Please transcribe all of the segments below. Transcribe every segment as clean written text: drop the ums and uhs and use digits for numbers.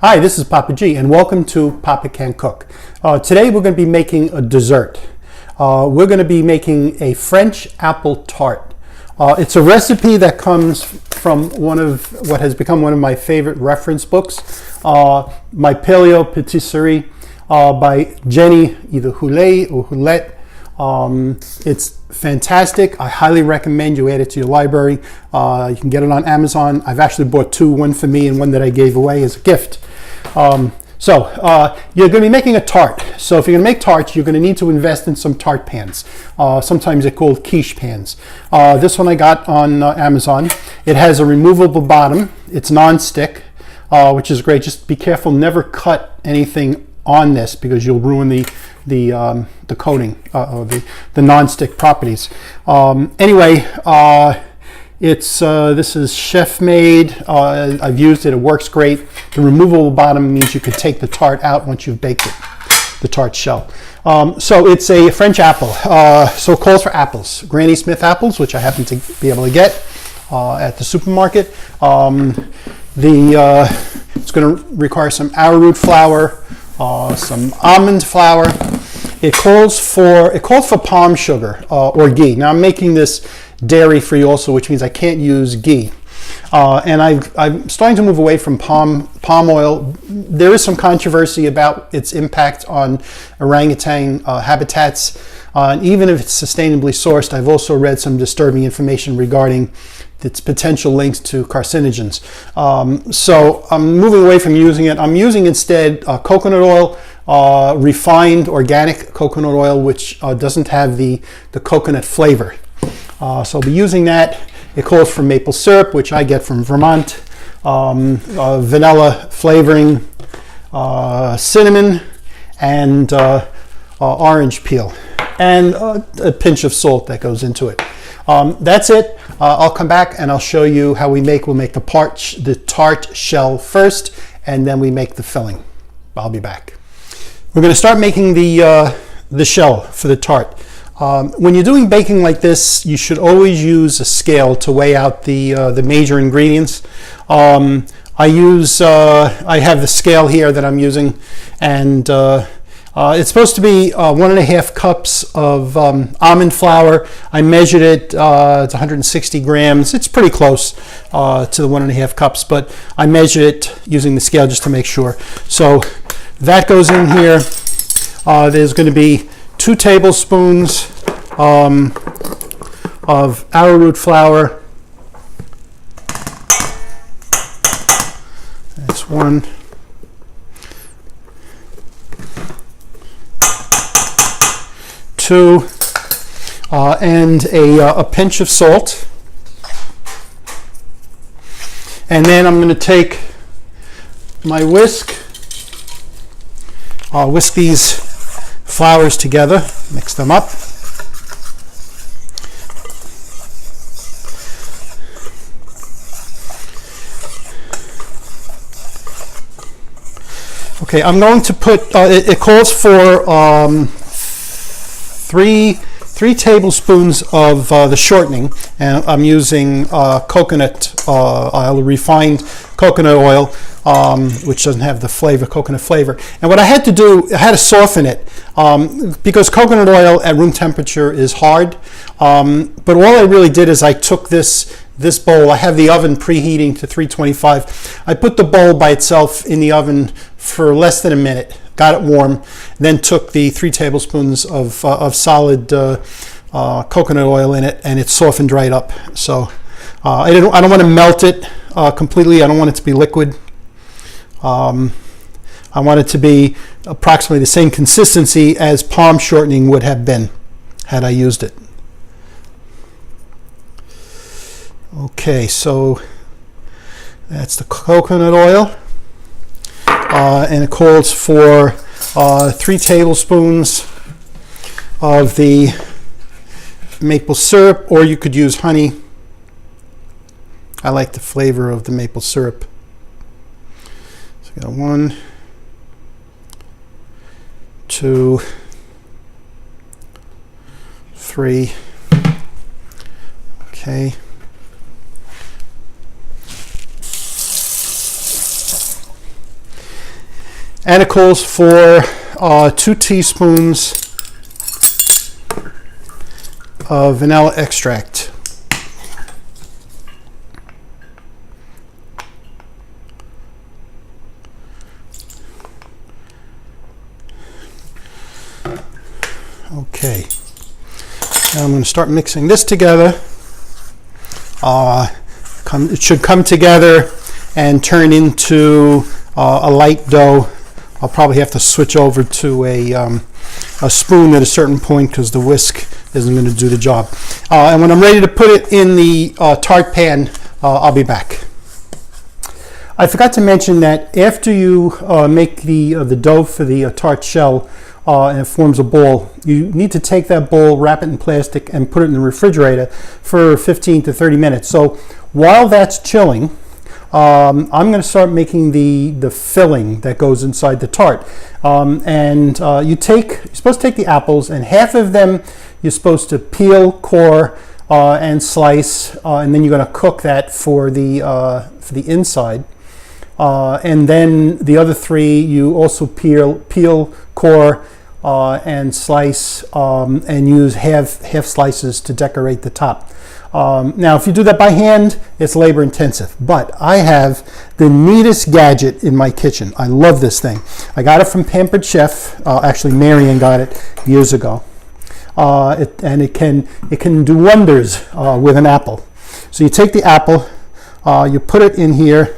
Hi, this is Papa G, and welcome to Papa Can Cook. Today we're going to be making a dessert. We're going to be making a French apple tart. It's a recipe that comes from one of what has become one of my favorite reference books, My Paleo Patisserie by Jenny, either Houlet or Houlette. It's fantastic. I highly recommend you add it to your library. You can get it on Amazon. I've actually bought two, one for me and one that I gave away as a gift. You're going to be making a tart. So if you're going to make tarts, you're going to need to invest in some tart pans. Sometimes they're called quiche pans. This one I got on Amazon. It has a removable bottom. It's non-stick, which is great. Just be careful, never cut anything on this because you'll ruin the coating or the non-stick properties. This is chef made. I've used it. It works great. The removable bottom means you could take the tart out once you've baked it, the tart shell. So it's a French apple. So it calls for apples, Granny Smith apples, which I happen to be able to get at the supermarket. It's going to require some arrowroot flour, some almond flour. It calls for palm sugar or ghee. Now I'm making this dairy-free also, which means I can't use ghee. And I'm starting to move away from palm oil. There is some controversy about its impact on orangutan habitats. And even if it's sustainably sourced, I've also read some disturbing information regarding its potential links to carcinogens. So I'm moving away from using it. I'm using instead coconut oil, refined organic coconut oil, which doesn't have the coconut flavor. So I'll be using that. It calls for maple syrup, which I get from Vermont, vanilla flavoring, cinnamon, and orange peel, and a pinch of salt that goes into it. That's it. I'll come back and I'll show you how we'll make the tart shell first, and then we make the filling. I'll be back. We're going to start making the shell for the tart. When you're doing baking like this, you should always use a scale to weigh out the major ingredients. I have the scale here that I'm using, and it's supposed to be 1.5 cups of almond flour. I measured it. It's 160 grams. It's pretty close to the 1.5 cups, but I measured it using the scale just to make sure. So that goes in here. There's going to be 2 tablespoons of arrowroot flour. That's 1. Two, and a pinch of salt. And then I'm going to take my whisk. I'll whisk these flours together, mix them up. Okay, I'm going to put, it calls for 3 tablespoons of the shortening, and I'm using coconut oil, refined coconut oil, which doesn't have the coconut flavor. And what I had to do, I had to soften it because coconut oil at room temperature is hard. But all I really did is I took this bowl. I have the oven preheating to 325. I put the bowl by itself in the oven for less than a minute. Got it warm, then took the 3 tablespoons of solid coconut oil in it, and it softened right up. So I don't want to melt it completely. I don't want it to be liquid. I want it to be approximately the same consistency as palm shortening would have been had I used it. Okay, so that's the coconut oil. And it calls for 3 tablespoons of the maple syrup, or you could use honey. I like the flavor of the maple syrup. So I got 1, 2, 3. Okay. And it calls for 2 teaspoons of vanilla extract. Okay, now I'm going to start mixing this together. It should come together and turn into a light dough. I'll probably have to switch over to a spoon at a certain point because the whisk isn't going to do the job. And when I'm ready to put it in the tart pan, I'll be back. I forgot to mention that after you make the dough for the tart shell and it forms a ball, you need to take that ball, wrap it in plastic, and put it in the refrigerator for 15 to 30 minutes. So while that's chilling, I'm going to start making the filling that goes inside the tart. You're supposed to take the apples, and half of them you're supposed to peel, core, and slice, and then you're going to cook that for the inside. And then the other 3 you also peel, core, and slice, and use half slices to decorate the top. Now, if you do that by hand, it's labor intensive, but I have the neatest gadget in my kitchen. I love this thing. I got it from Pampered Chef. Actually, Marion got it years ago. It can do wonders with an apple. So you take the apple, you put it in here.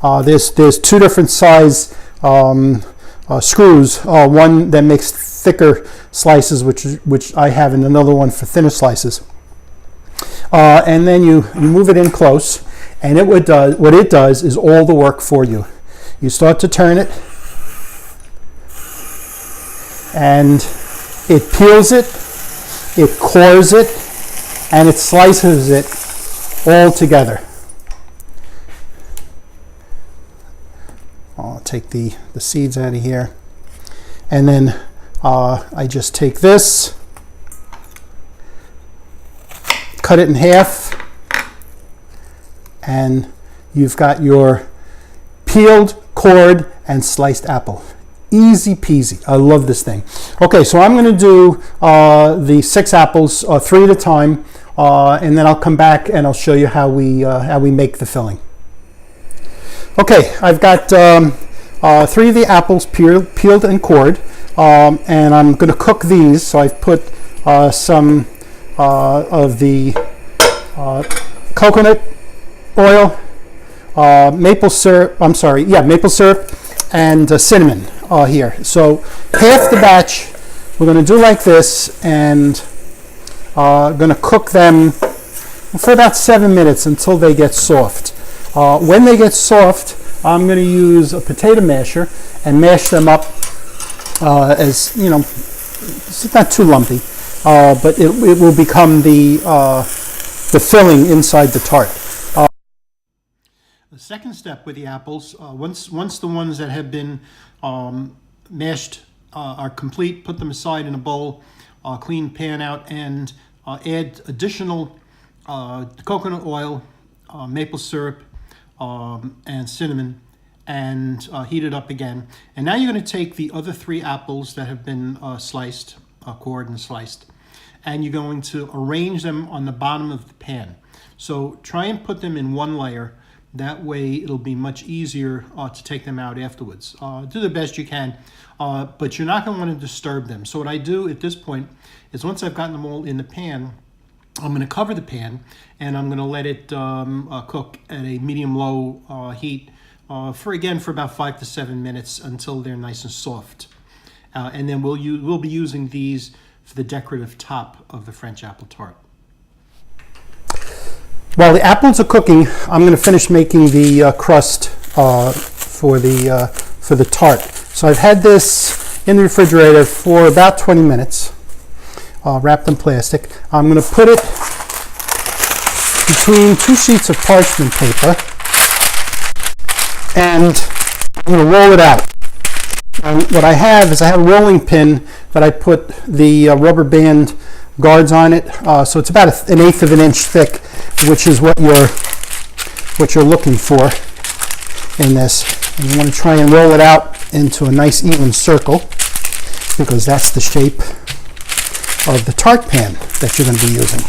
There's 2 different size screws. One that makes thicker slices, which I have, and another one for thinner slices. And then you move it in close, and what it does is all the work for you. You start to turn it, and it peels it, it cores it, and it slices it all together. I'll take the seeds out of here, and then I just take this, cut it in half, and you've got your peeled, cored, and sliced apple. Easy peasy. I love this thing. Okay, so I'm going to do the 6 apples, 3 at a time, and then I'll come back and I'll show you how we make the filling. Okay, I've got 3 of the apples peeled and cored, and I'm going to cook these. So I've put some of the coconut oil, maple syrup, and cinnamon here. So half the batch we're going to do like this, and going to cook them for about 7 minutes until they get soft. When they get soft, I'm going to use a potato masher and mash them up as, it's not too lumpy, but it will become the filling inside the tart. The second step with the apples, once the ones that have been mashed are complete, put them aside in a bowl, clean pan out, and add additional coconut oil, maple syrup, and cinnamon, and heat it up again. And now you're going to take the other 3 apples that have been sliced, cored and sliced, and you're going to arrange them on the bottom of the pan. So try and put them in one layer. That way it'll be much easier to take them out afterwards. Do the best you can, but you're not going to want to disturb them. So what I do at this point is, once I've gotten them all in the pan, I'm going to cover the pan, and I'm going to let it cook at a medium-low heat for about 5 to 7 minutes until they're nice and soft. And then we'll be using these for the decorative top of the French apple tart. While the apples are cooking, I'm going to finish making the crust for the tart. So I've had this in the refrigerator for about 20 minutes, wrapped in plastic. I'm going to put it between 2 sheets of parchment paper, and I'm going to roll it out. And what I have is a rolling pin that I put the rubber band guards on it. So it's about 1/8 of an inch thick, which is what you're looking for in this. And you want to try and roll it out into a nice even circle, because that's the shape of the tart pan that you're going to be using.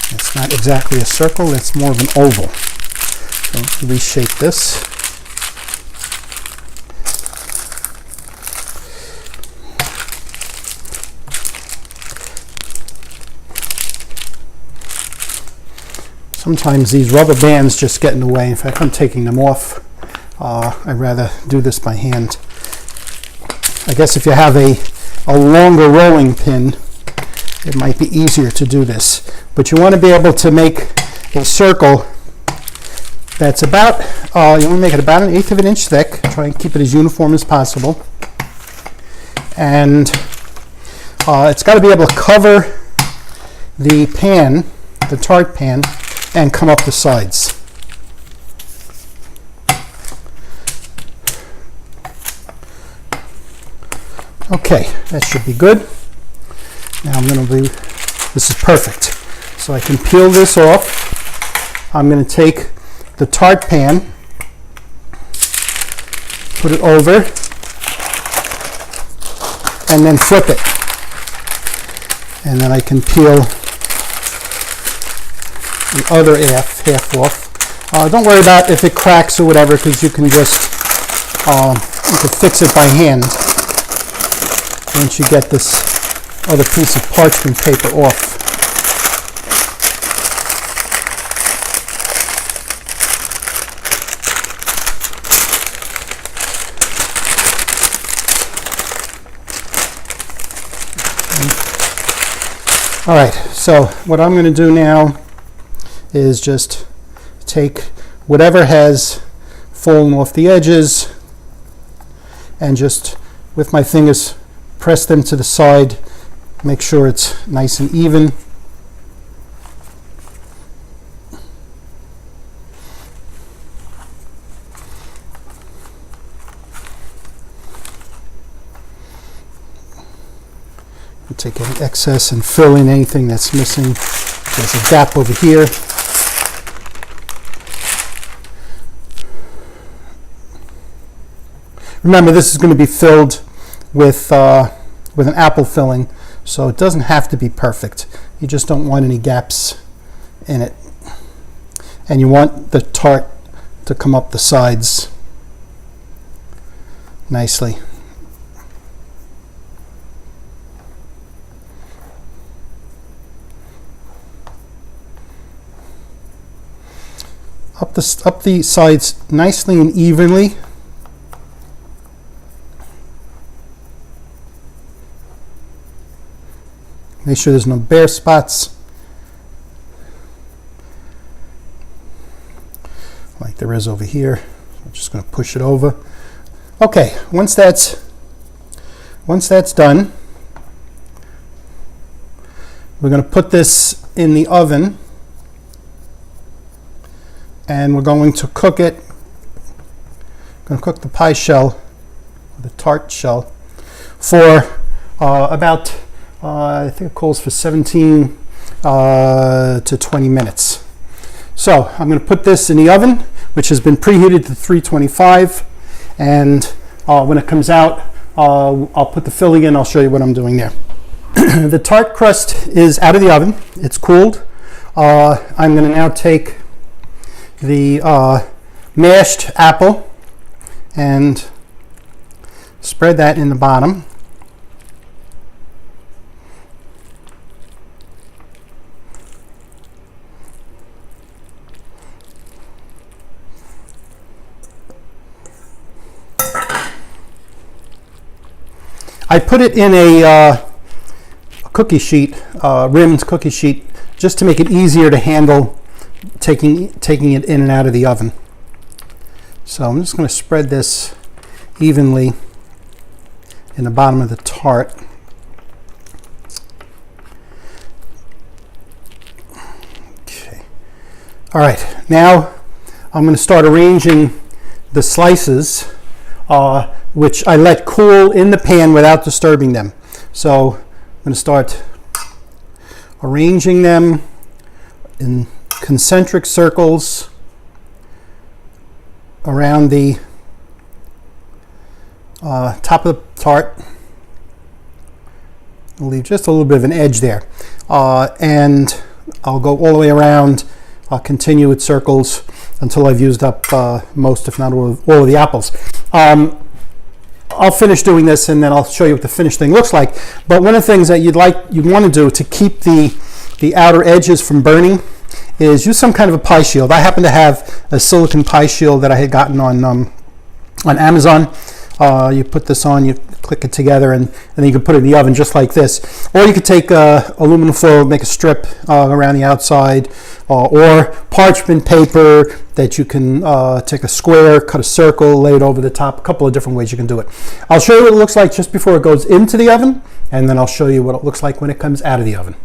It's not exactly a circle, it's more of an oval. So reshape this. Sometimes these rubber bands just get in the way. In fact, I'm taking them off. I'd rather do this by hand. I guess if you have a longer rolling pin, it might be easier to do this. But you want to be able to make a circle that's about, you want to make it about 1/8 of an inch thick. Try and keep it as uniform as possible. And it's got to be able to cover the pan, the tart pan, and come up the sides. Okay, that should be good. Now I'm going to be, this is perfect. So I can peel this off. I'm going to take the tart pan, put it over, and then flip it. And then I can peel the other half off. Don't worry about if it cracks or whatever, because you can just you can fix it by hand once you get this other piece of parchment paper off. All right, so what I'm going to do now is just take whatever has fallen off the edges and just with my fingers press them to the side, make sure it's nice and even. And take any excess and fill in anything that's missing. There's a gap over here. Remember, this is going to be filled with an apple filling, so it doesn't have to be perfect. You just don't want any gaps in it. And you want the tart to come up the sides nicely. Up the sides nicely and evenly. Make sure there's no bare spots, like there is over here. I'm just going to push it over. Okay, once that's done, we're going to put this in the oven, and we're going to cook it. I'm going to cook the pie shell, the tart shell, for about I think it calls for 17 to 20 minutes. So I'm going to put this in the oven, which has been preheated to 325, and when it comes out, I'll put the filling in. I'll show you what I'm doing there. The tart crust is out of the oven. It's cooled. I'm going to now take the mashed apple and spread that in the bottom. I put it in a cookie sheet, rimmed cookie sheet, just to make it easier to handle taking it in and out of the oven. So I'm just going to spread this evenly in the bottom of the tart. Okay. All right, now I'm going to start arranging the slices, which I let cool in the pan without disturbing them. So I'm going to start arranging them in concentric circles around the top of the tart. I'll leave just a little bit of an edge there. And I'll go all the way around. I'll continue with circles until I've used up most, if not all of the apples. I'll finish doing this and then I'll show you what the finished thing looks like. But one of the things that you'd want to do to keep the outer edges from burning is use some kind of a pie shield. I happen to have a silicone pie shield that I had gotten on Amazon. You put this on, you click it together, and then you can put it in the oven just like this. Or you could take aluminum foil, make a strip around the outside, or parchment paper that you can take a square, cut a circle, lay it over the top. A couple of different ways you can do it. I'll show you what it looks like just before it goes into the oven, and then I'll show you what it looks like when it comes out of the oven.